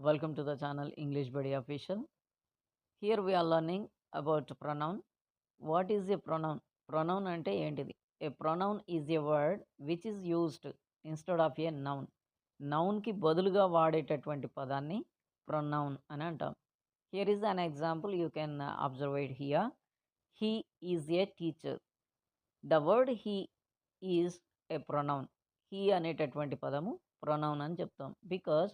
Welcome to the channel English Buddy Official. Here we are learning about pronoun. What is a pronoun? Pronoun ante ఏంటిది? A pronoun is a word which is used instead of a noun. Noun కి బదులుగా వాడేటటువంటి పదాన్ని pronoun అని అంటాం. Here is an example you can observe it here. He is a teacher. The word he is a pronoun. He అనేటటువంటి పదము pronoun అని చెప్తాం. Because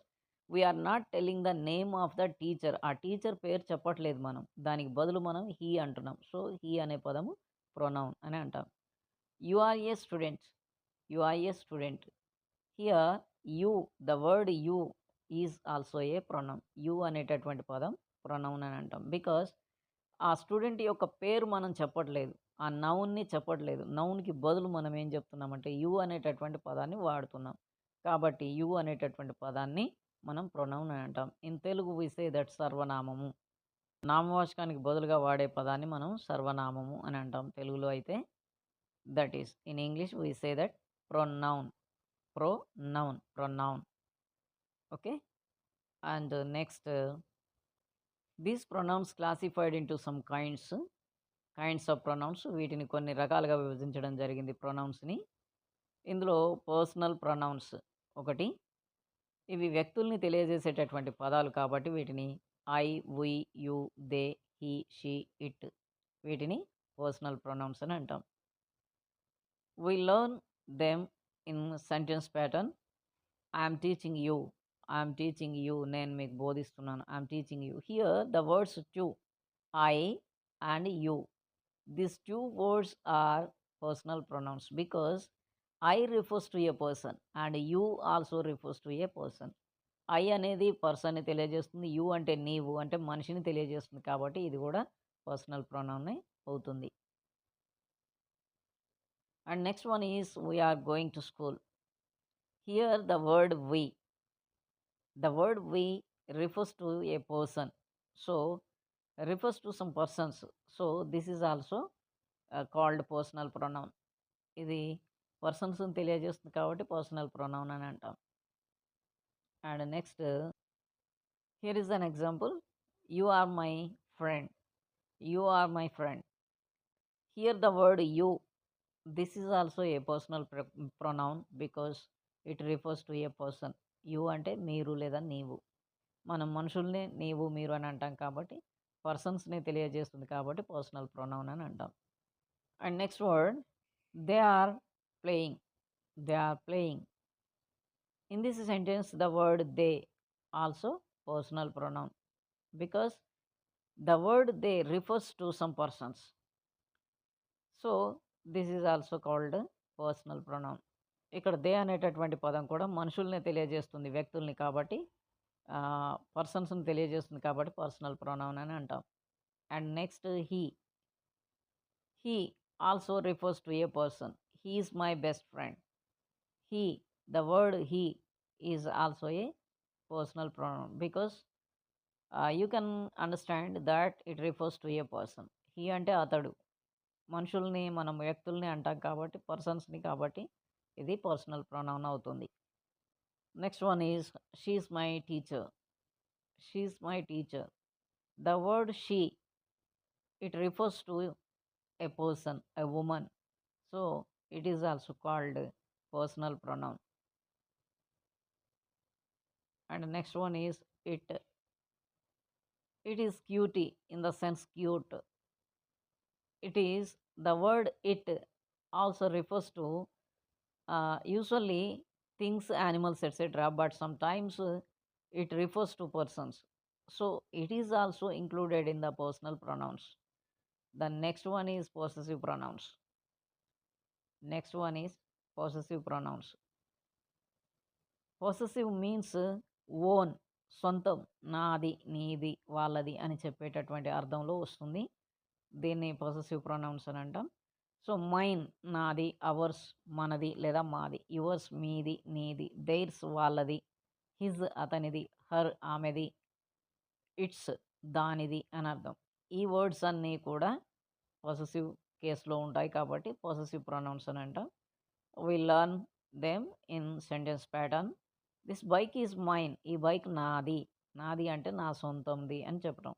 we are not telling the name of the teacher. ఆ teacher పేరు చెప్పట్లేదు మనం, దానికి బదులు మనం హీ అంటున్నాం. సో హీ అనే పదము ప్రొనౌన్ అని అంటాం. You are a student. You are a student. Here you, the word you is also a pronoun. You అనేటటువంటి పదం ప్రొనౌన్ అని అంటాం. బికాస్ ఆ స్టూడెంట్ యొక్క పేరు మనం చెప్పట్లేదు, ఆ నౌన్ని చెప్పట్లేదు. నౌన్కి బదులు మనం ఏం చెప్తున్నామంటే యు అనేటటువంటి పదాన్ని వాడుతున్నాం. కాబట్టి యు అనేటటువంటి పదాన్ని మనం ప్రొనౌన్ అని అంటాం. In Telugu we say that సర్వనామము. నామవాచకానికి బదులుగా వాడే పదాన్ని మనం సర్వనామము అని అంటాం తెలుగులో అయితే. That is in English we say that pronoun. Pronoun. Okay. And next, these pronouns classified into some kinds of pronouns. వీటిని కొన్ని రకాలుగా విభజించడం జరిగింది ప్రొనౌన్స్ని. ఇందులో పర్సనల్ ప్రొనౌన్స్ ఒకటి. ఇవి వ్యక్తుల్ని తెలియజేసేటటువంటి పదాలు కాబట్టి వీటిని I, we, you, they, he, she, it, వీటిని పర్సనల్ ప్రొనౌన్స్ అని అంటాం. We learn them in sentence pattern. I'm teaching you. I'm teaching you, నేను మీకు బోధిస్తున్నాను. I'm teaching you. Here the words two, I and you. These two words are personal pronouns because I refers to a person and you also refers to a person. I అనేది పర్సన్ని తెలియజేస్తుంది, you అంటే నీవు అంటే మనిషిని తెలియజేస్తుంది. కాబట్టి ఇది కూడా పర్సనల్ ప్రొనౌన్ అవుతుంది. And next one is we are going to school. Here the word we. The word we refers to a person. So refers to some persons. So this is also called personal pronoun. ఇది పర్సన్స్ని తెలియజేస్తుంది కాబట్టి personal pronoun అని అంటాం. And next, here is an example. You are my friend. You are my friend. Here the word you, this is also a personal pronoun because it refers to a person. You అంటే మీరు లేదా నీవు. మనం మనుషుల్ని నీవు మీరు అని అంటాం కాబట్టి పర్సన్స్ని తెలియజేస్తుంది కాబట్టి పర్సనల్ ప్రొనౌన్ అని అంటాం. And next word, they are playing. They are playing. In this sentence, the word they also personal pronoun because the word they refers to some persons. So this is also called personal pronoun. ఇక్కడ they అనేటటువంటి పదం కూడా మనుషుల్ని తెలియజేస్తుంది, వ్యక్తుల్ని కాబట్టి పర్సన్స్ని తెలియజేస్తుంది కాబట్టి పర్సనల్ ప్రొనౌన్ అని అంటాం. And next he. He also refers to a person. He is my best friend. He, the word he is also a personal pronoun because you can understand that it refers to a person. He అంటే అతడు. మనుషుల్ని మనం వ్యక్తుల్ని అంటాం కాబట్టి పర్సన్స్ని, కాబట్టి ఇది పర్సనల్ ప్రొనౌన్ అవుతుంది. Next one is she's my teacher. She's my teacher. The word she, it refers to a person, a woman. So it is also called personal pronoun. And next one is it. It is cutie in the sense cute. It is, the word it also refers to usually things, animals, etc., but sometimes it refers to persons. So it is also included in the personal pronouns. The next one is possessive pronouns. Next one is possessive pronouns. Possessive means own, సొంతం, నాది, నీది, వాళ్ళది అని చెప్పేటటువంటి అర్థంలో వస్తుంది. దీన్ని possessive pronouns అని అంటాం. సో మైన్ నాది, అవర్స్ మనది లేదా మాది, యువర్స్ మీది నీది, దైర్స్ వాళ్ళది, హిజ్ అతనిది, హర్ ఆమెది, ఇట్స్ దానిది అని అర్థం. ఈ వర్డ్స్ అన్నీ కూడా పొసెసివ్ కేసులో ఉంటాయి కాబట్టి పొసెసివ్ ప్రొనౌన్స్ అని అంటాం. We learn them in sentence pattern. This bike is mine. ఈ బైక్ నాది. నాది అంటే నా సొంతంది అని చెప్పడం.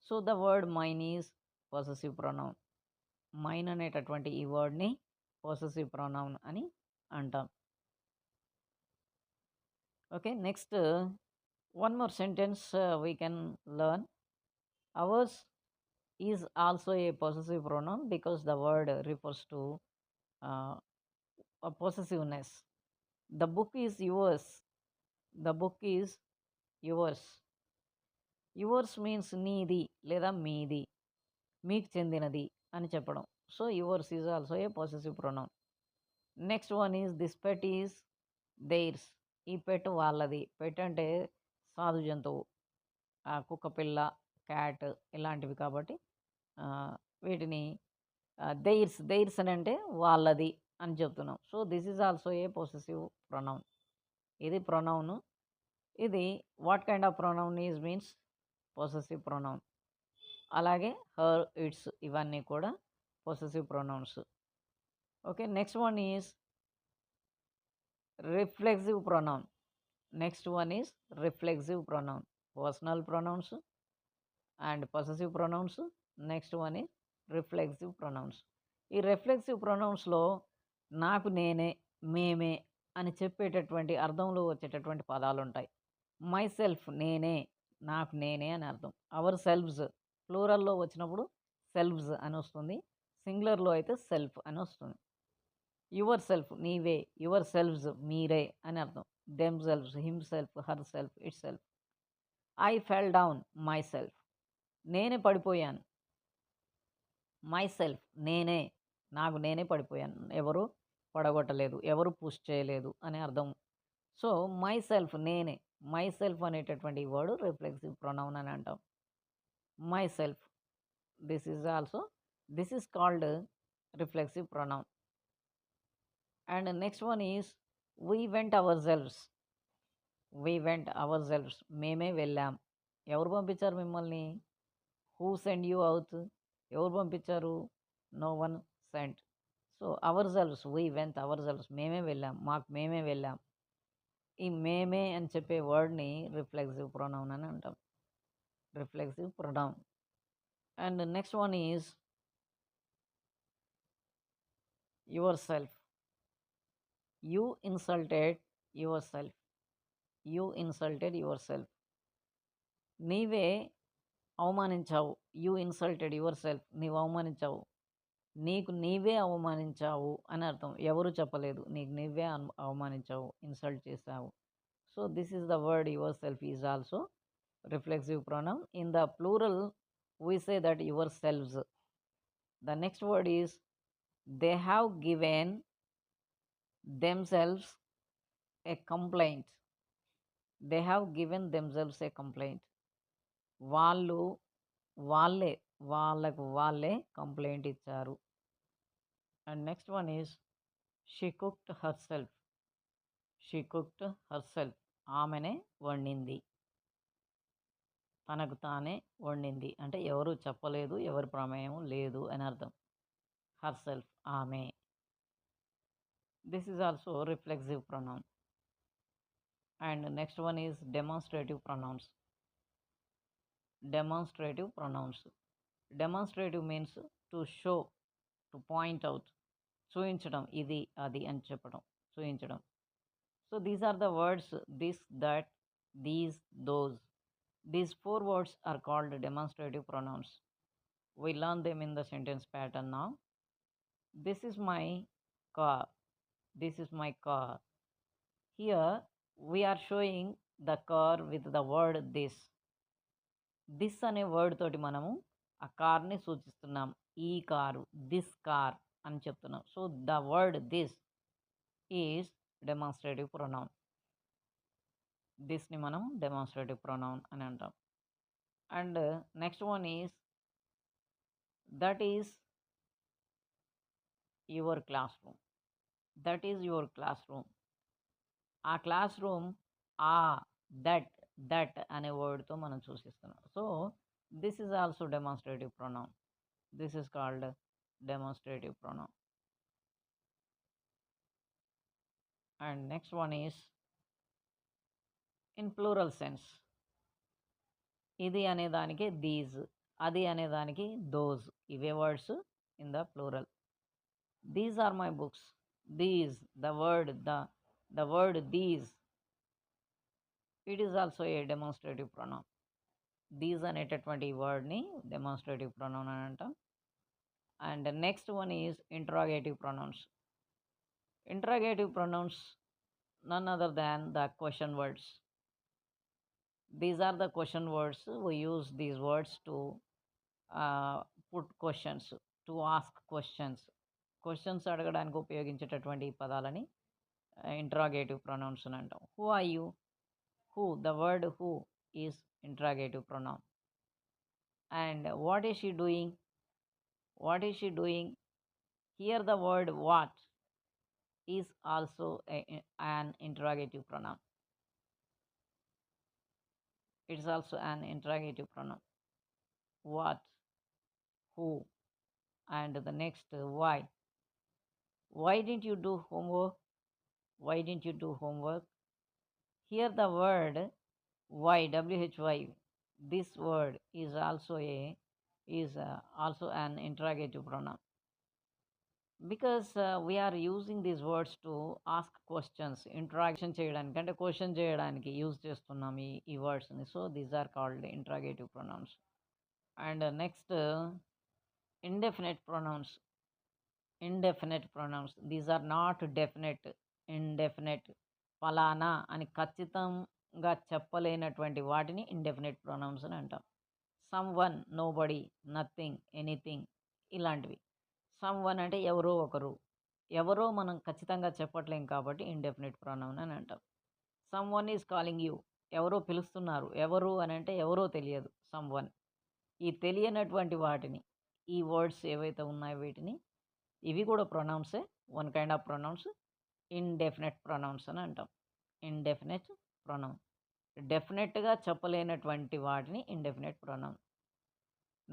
So the word mine is possessive pronoun. Mine అనేటటువంటి ఈ వర్డ్ని పొసెసివ్ ప్రొనౌన్ అని అంటాం. Okay, next one more sentence we can learn. Ours is also a possessive pronoun because the word refers to uh, a possessiveness. The book is yours. The book is yours. Yours means నీది లేదా మీది, మీకు చెందినది అని చెప్పడం. So yours is also a possessive pronoun. Next one is this pet is theirs. ఈ pet వాళ్ళది. పెట్ అంటే సాధు జంతువు, కుక్క పిల్ల, క్యాట్ ఇలాంటివి కాబట్టి వీటిని దెయిర్స్ దెయిర్స్ అని అంటే వాళ్ళది అని చెప్తున్నాం. So this is also a possessive pronoun. ఇది ప్రొనౌన్. ఇది what kind of pronoun is means possessive pronoun. అలాగే హర్, ఇట్స్ ఇవన్నీ కూడా possessive pronouns. Okay, next one is reflexive pronoun. Next one is reflexive pronoun. Personal pronouns and possessive pronouns. Next one is reflexive pronouns. ఈ reflexive ప్రొనౌన్స్లో నాకు నేనే, మేమే అని చెప్పేటటువంటి అర్థంలో వచ్చేటటువంటి పదాలు ఉంటాయి. మై సెల్ఫ్ నేనే, నాకు నేనే అని అర్థం. అవర్ సెల్వ్స్ ప్లూరల్లో వచ్చినప్పుడు సెల్వ్స్ అని వస్తుంది, సింగులర్లో అయితే సెల్ఫ్ అని వస్తుంది. యువర్ సెల్ఫ్ నీవే, యువర్ సెల్వ్స్ మీరే అని అర్థం. Them selves, him self, her self, it self. I fell down my self. నేనే పడిపోయాను. మై సెల్ఫ్ నేనే, నాకు నేనే పడిపోయాను. ఎవరు పడగొట్టలేదు, ఎవరు పుష్ చేయలేదు అని అర్థం. సో మై సెల్ఫ్ నేనే. మై సెల్ఫ్ అనేటటువంటి వర్డ్ రిఫ్లెక్సివ్ ప్రొనౌన్ అని అంటాం. My self, this is called reflexive pronoun. And next one is we went ourselves. We went ourselves, మేమే వెళ్ళాం. ఎవరు పంపించారు మిమ్మల్ని? Who send you out? ఎవరు పంపించారు? No one sent. So ourselves, we went ourselves, మేమే వెళ్ళాం, మాకు మేమే వెళ్ళాం. ఈ మేమే అని చెప్పే వర్డ్ని రిఫ్లెక్సివ్ ప్రొనౌన్ అని అంటాం. Reflexive pronoun. And next one is your self. You insulted your self. You insulted your self. నీవే అవమానించావు. యూ ఇన్సల్టెడ్ యువర్ సెల్ఫ్, నీవు అవమానించావు. నీకు నీవే అవమానించావు అని అర్థం. ఎవరు చెప్పలేదు, నీకు నీవే అవమానించావు, ఇన్సల్ట్ చేసావు. So this is the word yourself is also reflexive pronoun. In the plural we say that yourselves. The next word is they have given themselves a complaint. They have given themselves a complaint. వాళ్ళు వాళ్ళే, వాళ్ళకు వాళ్ళే complaint ఇచ్చారు. And next one is she cooked her self. She cooked her self, ఆమెనే వండింది, తనకు తానే వండింది. అంటే ఎవరు చెప్పలేదు, ఎవరి ప్రమేయం లేదు అని అర్థం. హర్ సెల్ఫ్, ఆమె. This is also reflexive pronoun. And next one is demonstrative pronouns. Demonstrative pronouns. Demonstrative means to show, to point out. చూయించడం, ఇది అది అని చెప్పడం, చూయించడం. So these are the words this, that, these, those. These four words are called demonstrative pronouns. We learn them in the sentence pattern now. This is my car. This is my car. Here we are showing the car with the word this. This అనే word తోటి మనము ఆ కార్ని సూచిస్తున్నాం. ఈ car, this car అని చెప్తున్నాం. So the word this is demonstrative pronoun. దిస్ని మనం డెమాన్స్ట్రేటివ్ ప్రొనౌన్ అని అంటాం. And next one is that is your classroom. That is your classroom. ఆ క్లాస్ రూమ్ ఆ, దట్, దట్ అనే వర్డ్తో మనం సూచిస్తున్నాం. So this is also demonstrative pronoun. This is called demonstrative pronoun. And next one is in plural sense. ఇది అనేదానికి these, అది అనేదానికి దోస్. ఇవే words in the plural. These are my books. These, the word these, it is also a demonstrative pronoun. These అనేటటువంటి వర్డ్ని demonstrative pronoun అని అంటాం. And next one is interrogative pronouns. Interrogative pronouns none other than the question words. These are the question words. We use these words to put questions, to ask questions. Questions అడగడానికి ఉపయోగించేటటువంటి ఈ పదాలని interrogative pronouns అని అంటాం. Who are you? Who, the word who is interrogative pronoun. And what is she doing? What is she doing? Here the word what is also an interrogative pronoun. It's also an interrogative pronoun. What, who, and the next why. Why didn't you do homework? Why didn't you do homework? Here the word why, why, this word is also an interrogative pronoun. Because we are using these words to ask questions, interaction చేయడానికి అంటే question చేయడానికి use చేస్తున్నాం ఈ వర్డ్స్ని. So these are called interrogative pronouns. And next indefinite pronouns. Indefinite pronouns, these are not definite. Indefinite, ఫలానా అని ఖచ్చితంగా చెప్పలేనటువంటి వాటిని ఇండెఫినెట్ ప్రొనౌన్స్ అని అంటాం. Someone, nobody, nothing, anything, ఇలాంటివి. సమ్ వన్ అంటే ఎవరో ఒకరు, ఎవరో మనం ఖచ్చితంగా చెప్పట్లేం కాబట్టి ఇండెఫినిట్ ప్రొనౌన్ అని అంటాం. Some one is calling you, ఎవరో పిలుస్తున్నారు. ఎవరు అని అంటే ఎవరో తెలియదు, సమ్ వన్. ఈ తెలియనటువంటి వాటిని, ఈ వర్డ్స్ ఏవైతే ఉన్నాయో వీటిని, ఇవి కూడా ప్రొనౌన్సే, one kind of pronouns, indefinite pronouns అని అంటాం. ఇండెఫినెట్ ప్రొనౌన్, డెఫినెట్గా చెప్పలేనటువంటి వాటిని indefinite pronoun.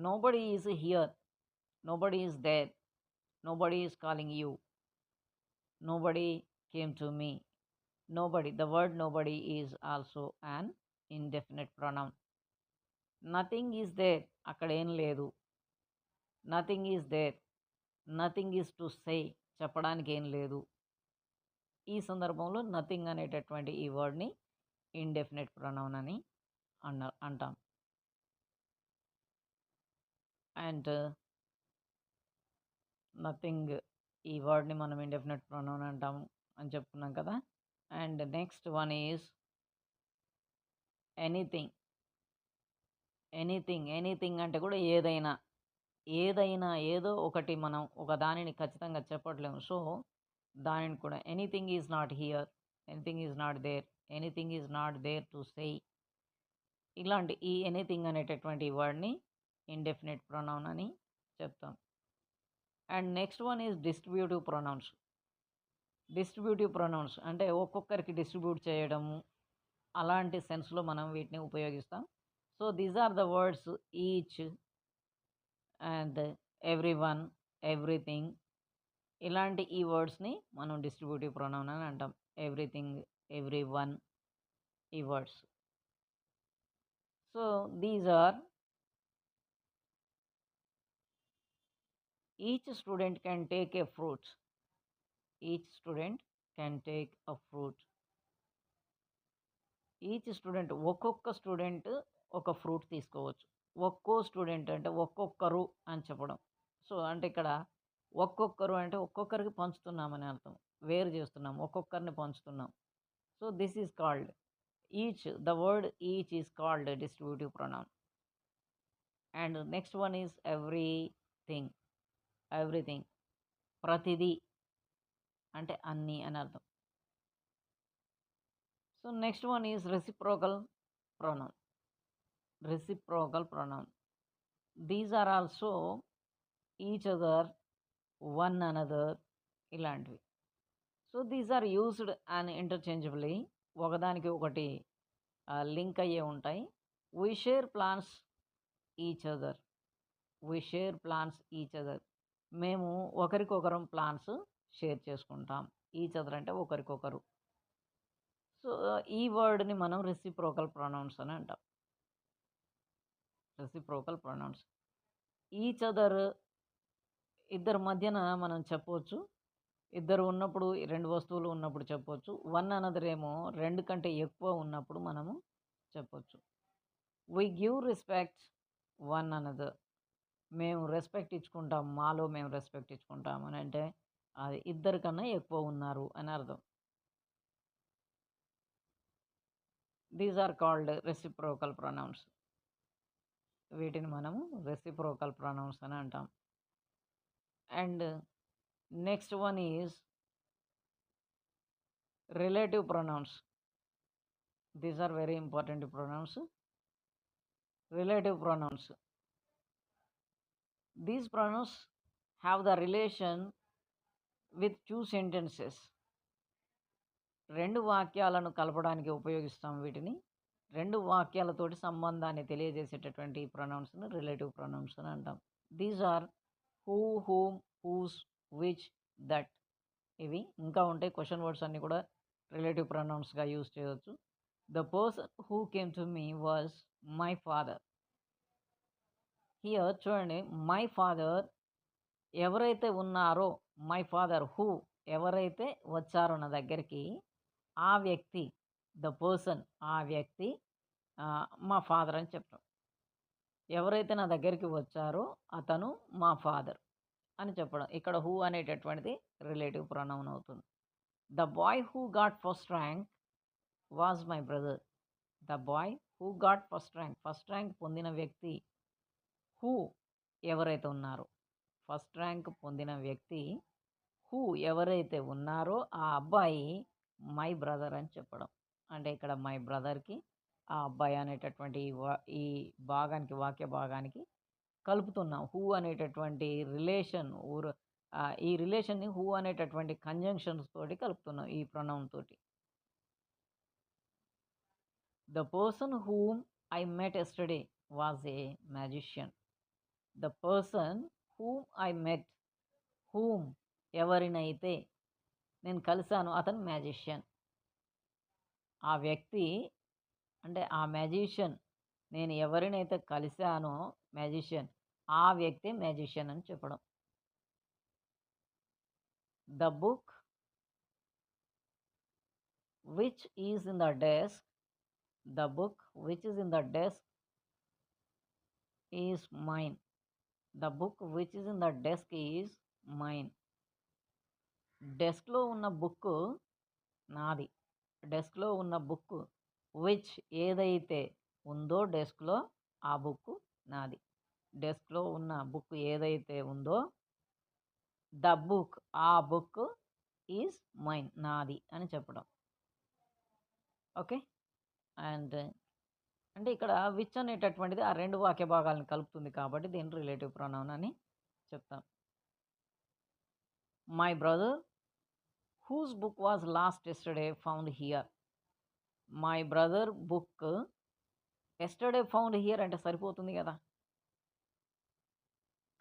Nobody is here, nobody is there, nobody is calling you, nobody came to me. Nobody, the word nobody is also an indefinite pronoun. Nothing is there, అక్కడ ఏం లేదు. Nothing is there, nothing is to say, చెప్పడానికి ఏం లేదు. ఈ సందర్భంలో nothing అనేటటువంటి ఈ వర్డ్ని ఇండెఫినెట్ ప్రొనౌన్ అని అంటాం. అండ్ నథింగ్, ఈ వర్డ్ని మనం ఇండెఫినెట్ ప్రొనౌన్ అంటాం అని చెప్పుకున్నాం కదా. And next one is anything. Anything, anything అంటే కూడా ఏదైనా, ఏదైనా, ఏదో ఒకటి, మనం ఒక దానిని ఖచ్చితంగా చెప్పట్లేము. సో దానిని కూడా anything is not here, anything is not there, anything is not there to say, ఇలాంటి ఈ ఎనీథింగ్ అనేటటువంటి వర్డ్ని ఇండెఫినెట్ ప్రొనౌన్ అని చెప్తాం. And next one is distributive pronouns. Distributive pronouns అంటే ఒక్కొక్కరికి డిస్ట్రిబ్యూట్ చేయడము, అలాంటి సెన్స్లో మనం వీటిని ఉపయోగిస్తాం. So these are the words each and every one, everything, ఇలాంటి ఈ వర్డ్స్ని మనం డిస్ట్రిబ్యూటివ్ ప్రొనౌన్ అని అంటాం. ఎవ్రీథింగ్, ఎవ్రీ వన్, ఈ words. So these are each student can take a fruit. Each student can take a fruit. Each student, ఒక్కొక్క student ఒక fruit తీసుకోవచ్చు. ఒక్కో స్టూడెంట్ అంటే ఒక్కొక్కరు అని చెప్పడం. సో అంటే ఇక్కడ ఒక్కొక్కరు అంటే ఒక్కొక్కరికి పంచుతున్నామని అర్థం, వేరు చేస్తున్నాం, ఒక్కొక్కరిని పంచుతున్నాం. So this is called each. The word each is called distributive pronoun. And next one is everything. Everything, ప్రతిదీ అంటే అన్నీ అని అర్థం. So next one is reciprocal pronoun. Reciprocal pronoun, these are also each other, one another, ఇలాంటివి. So these are used and interchangeably, ఒకదానికి ఒకటి link అయ్యే ఉంటాయి. We share plans each other. We share plans each other, మేము ఒకరికొకరం plans share చేసుకుంటాం. Each other అంటే ఒకరికొకరు. సో ఈ వర్డ్ని మనం రెసిప్రోకల్ ప్రొనౌన్స్ అని అంటాం. Reciprocal pronounce. ఈచ్ అదర్ ఇద్దరి మధ్యన మనం చెప్పవచ్చు. ఇద్దరు ఉన్నప్పుడు 2 వస్తువులు ఉన్నప్పుడు చెప్పొచ్చు. వన్ అనదర్ ఏమో 2 కంటే ఎక్కువ ఉన్నప్పుడు మనము చెప్పొచ్చు. We give respect one another. మేము రెస్పెక్ట్ ఇచ్చుకుంటాం. మాలో మేము రెస్పెక్ట్ ఇచ్చుకుంటాం అని అంటే అది ఇద్దరి కన్నా ఎక్కువ ఉన్నారు అని అర్థం. These are called reciprocal pronouns. వీటిని మనము రెసిప్రోకల్ ప్రొనౌన్స్ అని అంటాం. And next one is relative pronouns. These are very important pronouns. Relative pronouns. These pronouns have the relation with two sentences. 2 వాక్యాలను కలపడానికి ఉపయోగిస్తాం వీటిని. 2 వాక్యాలతోటి సంబంధాన్ని తెలియజేసేటటువంటి ప్రొనౌన్స్‌ని రిలేటివ్ ప్రొనౌన్స్ అని అంటాం. These are who, whom, whose, which, that. ఇవి ఇంకా ఉంటాయి. క్వెషన్ వర్డ్స్ అన్నీ కూడా రిలేటివ్ ప్రొనౌన్స్‌గా యూజ్ చేయవచ్చు. The person who came to me was my father. Here చూడండి, మై ఫాదర్ ఎవరైతే ఉన్నారో, మై ఫాదర్ హూ ఎవరైతే వచ్చారో నా దగ్గరికి, ఆ వ్యక్తి, ద పర్సన్ ఆ వ్యక్తి మా ఫాదర్ అని చెప్తాం. ఎవరైతే నా దగ్గరికి వచ్చారో అతను మా ఫాదర్ అని చెప్పడం. ఇక్కడ హూ అనేటటువంటిది రిలేటివ్ ప్రొనౌన్ అవుతుంది. The boy who got first rank was my brother. The boy who got first rank, first rank పొందిన వ్యక్తి. హూ ఎవరైతే ఉన్నారో, ఫస్ట్ ర్యాంక్ పొందిన వ్యక్తి హూ ఎవరైతే ఉన్నారో ఆ అబ్బాయి మై బ్రదర్ అని చెప్పడం. అంటే ఇక్కడ మై బ్రదర్కి ఆ అబ్బాయి అనేటటువంటి ఈ భాగానికి, వాక్య భాగానికి కలుపుతున్నాం. హూ అనేటటువంటి రిలేషన్ ఈ రిలేషన్ని హూ అనేటటువంటి కంజంక్షన్స్ తోటి కలుపుతున్నాం ఈ ప్రొనౌన్ తోటి. The person whom I met yesterday was a magician. The person whom I met, whom ఎవరినైతే నేను కలిశాను అతను మ్యాజిషియన్. ఆ వ్యక్తి అంటే ఆ మ్యాజిషియన్, నేను ఎవరినైతే కలిశానో మ్యాజిషియన్, ఆ వ్యక్తి మ్యాజిషియన్ అని చెప్పడం. The book which is in the desk, the book which is in the desk is mine. The book which is in the desk is mine. డెస్క్లో ఉన్న బుక్ నాది. డెస్క్లో ఉన్న బుక్ విచ్ ఏదైతే ఉందో డెస్క్లో ఆ బుక్ నాది. డెస్క్లో ఉన్న బుక్ ఏదైతే ఉందో ద బుక్ ఆ బుక్ ఈజ్ మైన్ నాది అని చెప్పడం. ఓకే. అండ్ అంటే ఇక్కడ విచ్ అనేటటువంటిది ఆ 2 వాక్య భాగాలను కలుపుతుంది కాబట్టి దీన్ని రిలేటివ్ ప్రొనౌన్ అని చెప్తాం. My brother whose book was lost yesterday found here. My brother book yesterday found here అంటే సరిపోతుంది కదా.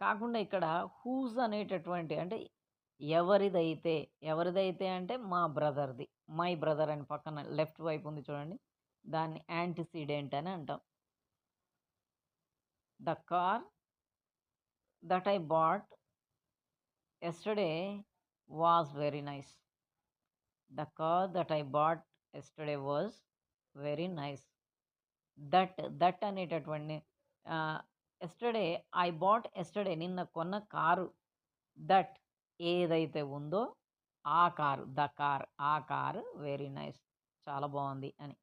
కాకుండా ఇక్కడ హూజ్ అనేటటువంటి అంటే ఎవరిదైతే అంటే మా బ్రదర్ది. మై బ్రదర్ అని పక్కన లెఫ్ట్ వైపు ఉంది చూడండి, దాన్ని యాంటిసిడెంట్ అని అంటాం. The car that I bought yesterday was very nice. The car that I bought yesterday was very nice. That అనేటటువంటి ఎస్టర్డే ఐ బాట్ ఎస్టర్డే నిన్న కొన్న కారు, దట్ ఏదైతే ఉందో ఆ కారు, ద కార్ ఆ కారు వెరీ నైస్ చాలా బాగుంది అని.